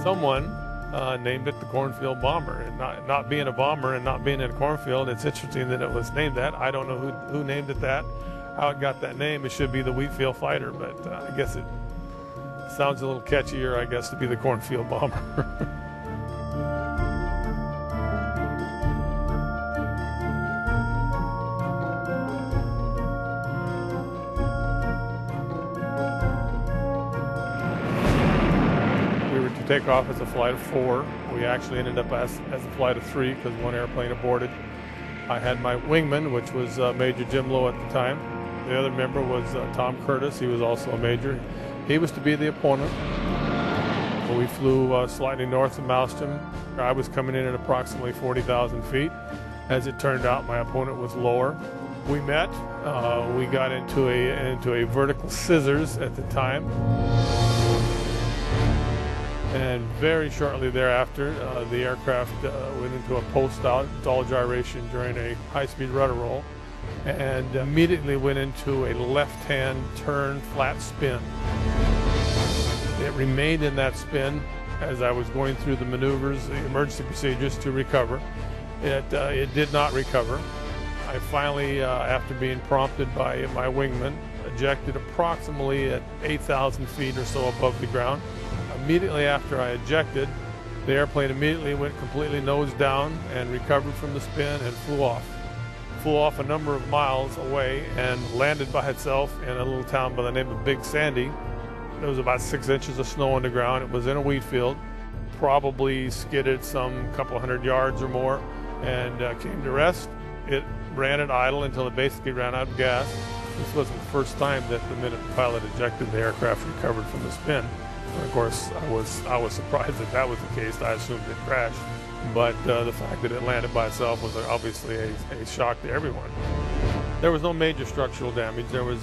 someone named it the Cornfield Bomber. And not being a bomber and not being in a cornfield, it's interesting that it was named that. I don't know who named it that, how it got that name. It should be the Wheatfield Fighter, but I guess it sounds a little catchier, I guess, to be the Cornfield Bomber. Take off as a flight of 4. We actually ended up as a flight of 3 because one airplane aborted. I had my wingman, which was Major Jim Lowe at the time. The other member was Tom Curtis. He was also a major. He was to be the opponent. We flew slightly north of Mouston. I was coming in at approximately 40,000 feet. As it turned out, my opponent was lower. We met. We got into a vertical scissors at the time. And very shortly thereafter, the aircraft went into a post-stall gyration during a high-speed rudder roll and immediately went into a left-hand turn flat spin. It remained in that spin as I was going through the maneuvers, the emergency procedures to recover. It did not recover. I finally, after being prompted by my wingman, ejected approximately at 8,000 feet or so above the ground. Immediately after I ejected, the airplane immediately went completely nose down and recovered from the spin and flew off. Flew off a number of miles away and landed by itself in a little town by the name of Big Sandy. There was about 6 inches of snow on the ground. It was in a wheat field. Probably skidded some couple hundred yards or more and came to rest. It ran at idle until it basically ran out of gas. This wasn't the first time that the minute the pilot ejected, the aircraft recovered from the spin. Of course, I was surprised that was the case. I assumed it crashed, but the fact that it landed by itself was obviously a shock to everyone. There was no major structural damage. There was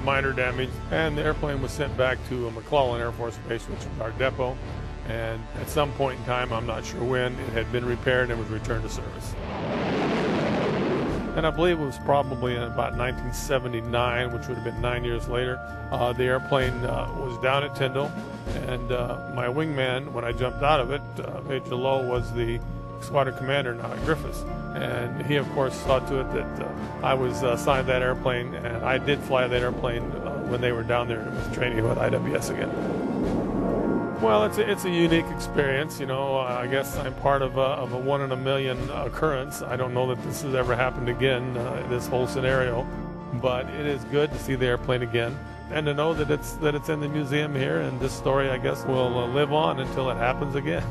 minor damage, and the airplane was sent back to McClellan Air Force Base, which was our depot. And at some point in time, I'm not sure when, it had been repaired and was returned to service. And I believe it was probably in about 1979, which would have been 9 years later. The airplane was down at Tyndall, and my wingman, when I jumped out of it, Major Lowe, was the squadron commander now at Griffiths. And he, of course, saw to it that I was assigned that airplane, and I did fly that airplane when they were down there with training with IWS again. Well, it's a unique experience, you know. I guess I'm part of a 1 in a million occurrence. I don't know that this has ever happened again, this whole scenario, but it is good to see the airplane again and to know that it's in the museum here, and this story, I guess, will live on until it happens again.